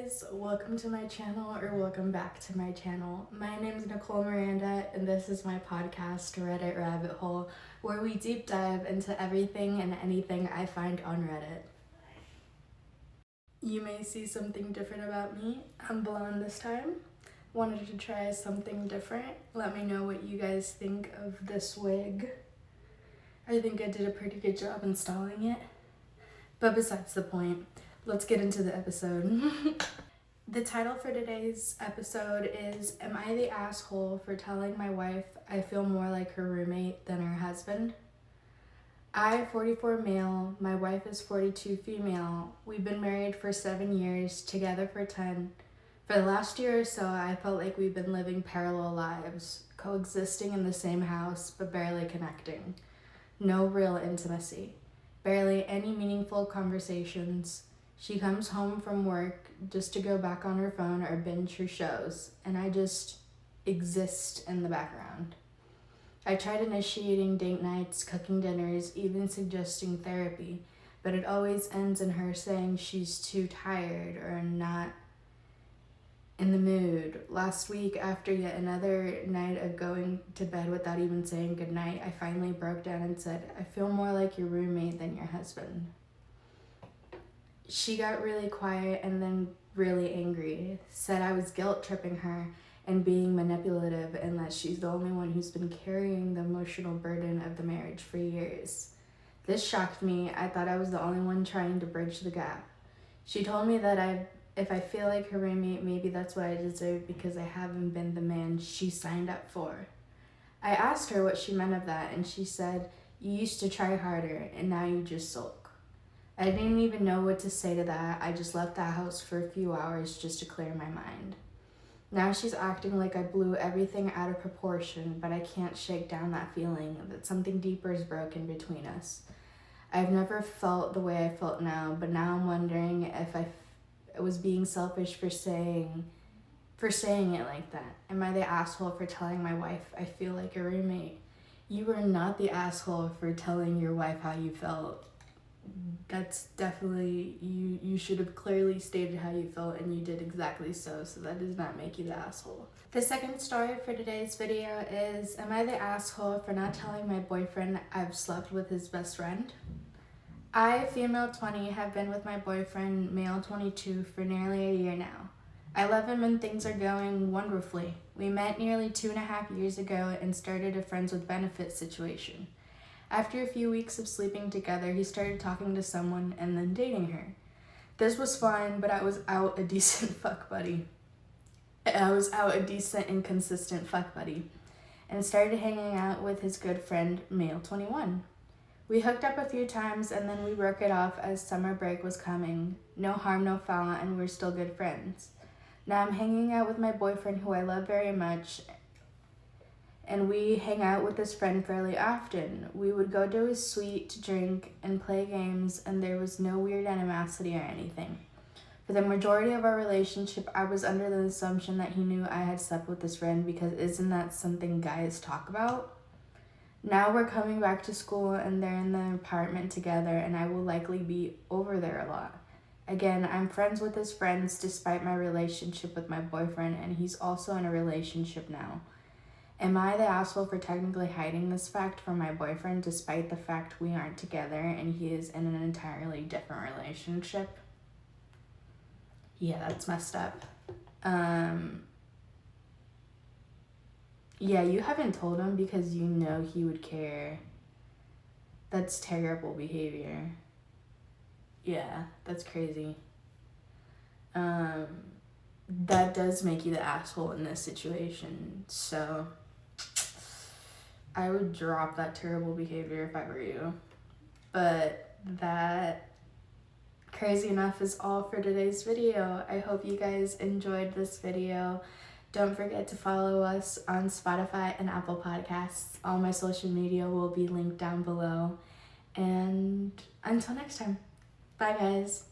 guys, welcome to my channel, or welcome back to my channel. My name is Nicole Miranda and this is my podcast, Reddit Rabbit Hole, where we deep dive into everything and anything I find on Reddit. You may see something different about me. I'm blonde this time. Wanted to try something different. Let me know what you guys think of this wig. I think I did a pretty good job installing it. But besides the point, let's get into the episode. The title for today's episode is, Am I the asshole for telling my wife I feel more like her roommate than her husband? I, 44 male, my wife is 42 female. We've been married for 7 years, together for 10. For the last year or so, I felt like we've been living parallel lives, coexisting in the same house, but barely connecting. No real intimacy. Barely any meaningful conversations. She comes home from work just to go back on her phone or binge her shows, and I just exist in the background. I tried initiating date nights, cooking dinners, even suggesting therapy, but it always ends in her saying she's too tired or not in the mood. Last week, after yet another night of going to bed without even saying goodnight, I finally broke down and said, I feel more like your roommate than your husband. She got really quiet and then really angry, said I was guilt tripping her and being manipulative and that she's the only one who's been carrying the emotional burden of the marriage for years. This shocked me. I thought I was the only one trying to bridge the gap. She told me that if I feel like her roommate, maybe that's what I deserve because I haven't been the man she signed up for. I asked her what she meant of that, and she said, you used to try harder, and now you just sulk. I didn't even know what to say to that. I just left the house for a few hours just to clear my mind. Now she's acting like I blew everything out of proportion, but I can't shake down that feeling that something deeper is broken between us. I've never felt the way I felt now, but now I'm wondering if I was being selfish for saying it like that. Am I the asshole for telling my wife I feel like a roommate? You were not the asshole for telling your wife how you felt. That's definitely, you should have clearly stated how you felt, and you did exactly so that does not make you the asshole. The second story for today's video is, am I the asshole for not telling my boyfriend I've slept with his best friend? I, female 20, have been with my boyfriend, male 22, for nearly a year now. I love him and things are going wonderfully. We met nearly 2.5 years ago and started a friends with benefits situation. After a few weeks of sleeping together, he started talking to someone and then dating her. This was fine, but I was out a decent and consistent fuck buddy, and started hanging out with his good friend, male 21. We hooked up a few times and then we broke it off as summer break was coming. No harm, no foul, and we're still good friends. Now I'm hanging out with my boyfriend, who I love very much, and we hang out with this friend fairly often. We would go to his suite to drink and play games, and there was no weird animosity or anything. For the majority of our relationship, I was under the assumption that he knew I had slept with this friend, because isn't that something guys talk about? Now we're coming back to school and they're in the apartment together, and I will likely be over there a lot. Again, I'm friends with his friends despite my relationship with my boyfriend, and he's also in a relationship now. Am I the asshole for technically hiding this fact from my boyfriend despite the fact we aren't together and he is in an entirely different relationship? Yeah, that's messed up. Yeah, you haven't told him because you know he would care. That's terrible behavior. Yeah, that's crazy. That does make you the asshole in this situation, so I would drop that terrible behavior if I were you. But that, crazy enough, is all for today's video. I hope you guys enjoyed this video. Don't forget to follow us on Spotify and Apple Podcasts. All my social media will be linked down below. And until next time, bye guys.